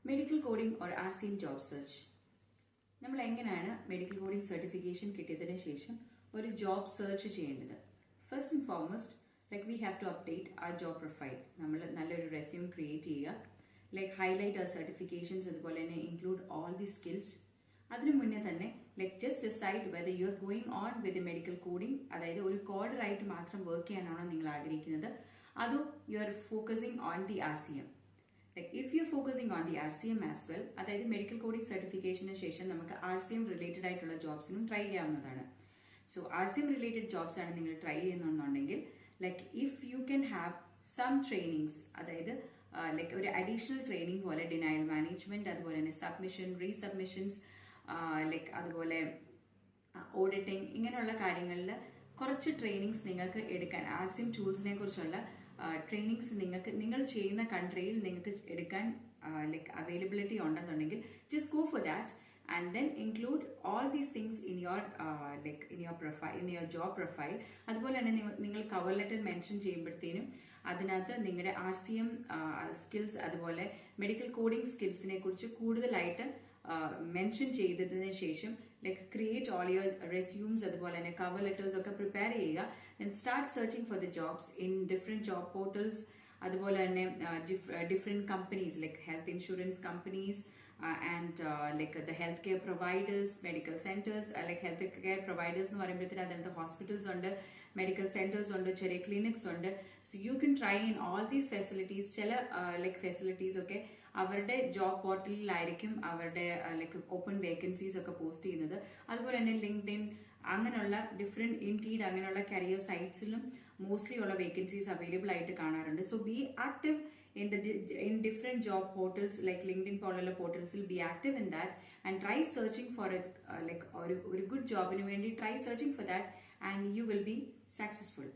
Medical coding or RCM job search. നമ്മൾ എങ്ങനെയാണ് medical coding certification കിട്ടിയതിന് ശേഷം ഒരു ജോബ് സെർച്ച് ചെയ്യേണ്ടത്? First and foremost we have to update ആ ജോബ് പ്രൊഫൈൽ. നമ്മൾ നല്ലൊരു റെസ്യൂം ക്രിയേറ്റ് ചെയ്യുക, ഹൈലൈറ്റ് ആ സർട്ടിഫിക്കേഷൻസ്, അതുപോലെ തന്നെ ഇൻക്ലൂഡ് ഓൾ ദി സ്കിൽസ്. അതിനു മുന്നേ തന്നെ just decide whether you are going on with medical coding, അതായത് ഒരു കോഡറായിട്ട് മാത്രം വർക്ക് ചെയ്യാനാണോ നിങ്ങൾ ആഗ്രഹിക്കുന്നത്, അതോ you are focusing on the RCM. If you're focusing on the RCM as well, അതായത് മെഡിക്കൽ കോഡിംഗ് സർട്ടിഫിക്കേഷന് ശേഷം നമുക്ക് RCM റിലേറ്റഡ് ആയിട്ടുള്ള ജോബ്സിനും ട്രൈ ചെയ്യാവുന്നതാണ്. സോ RCM റിലേറ്റഡ് ജോബ്സ് ആണ് നിങ്ങൾ ട്രൈ ചെയ്യുന്നുണ്ടെങ്കിൽ if you can have some trainings, അതായത് ഒരു അഡീഷണൽ ട്രെയിനിങ് പോലെ ഡിനയൽ മാനേജ്മെന്റ്, അതുപോലെ തന്നെ സബ്മിഷൻ, റീസബ്മിഷൻസ്, അതുപോലെ ഓഡിറ്റിംഗ്, ഇങ്ങനെയുള്ള കാര്യങ്ങളിൽ കുറച്ച് ട്രെയിനിങ്സ് നിങ്ങൾക്ക് എടുക്കാൻ, RCM ടൂൾസിനെ കുറിച്ചുള്ള ട്രെയിനിങ്സ് നിങ്ങൾ ചെയ്യുന്ന കൺട്രിയിൽ നിങ്ങൾക്ക് എടുക്കാൻ അവൈലബിലിറ്റി ഉണ്ടെന്നുണ്ടെങ്കിൽ just go for that and then include all these things in your profile, in your job profile. അതുപോലെ തന്നെ നിങ്ങൾ കവർ ലെറ്റർ മെൻഷൻ ചെയ്യുമ്പോഴത്തേനും അതിനകത്ത് നിങ്ങളുടെ RCM സ്കിൽസ്, അതുപോലെ മെഡിക്കൽ കോഡിംഗ് സ്കിൽസിനെ കുറിച്ച് കൂടുതലായിട്ട് മെൻഷൻ ചെയ്തതിന് ശേഷം ക്രിയേറ്റ് ഓൾ യുവർ റെസ്യൂംസ്, അതുപോലെ തന്നെ കവർ ലെറ്റേഴ്സ് ഒക്കെ പ്രിപ്പയർ ചെയ്യുക. And start searching for the jobs in different job portals, അതുപോലെ തന്നെ different companies health insurance companies and the health care providers, medical centres. Health care providers എന്ന് പറയുമ്പോഴത്തേന് അതിനകത്ത് hospitals ഉണ്ട്, medical centres ഉണ്ട്, ചെറിയ clinics ഉണ്ട്. So you can try in all these facilities. ചില facilities ഒക്കെ അവരുടെ ജോബ് പോർട്ടലിലായിരിക്കും അവരുടെ ഓപ്പൺ വേക്കൻസീസ് ഒക്കെ പോസ്റ്റ് ചെയ്യുന്നത്. അതുപോലെ തന്നെ ലിങ്ക്ഡിൻ, അങ്ങനെയുള്ള ഡിഫറെന്റ് ഇൻഡീഡ്, അങ്ങനെയുള്ള കരിയർ സൈറ്റ്സിലും മോസ്റ്റ്ലി ഉള്ള വേക്കൻസീസ് അവൈലബിൾ ആയിട്ട് കാണാറുണ്ട്. So B active in different job portals like LinkedIn പോലുള്ള പോർട്ടൽസിൽ be active in that and try searching for a good job. Try searching for that and you will be successful.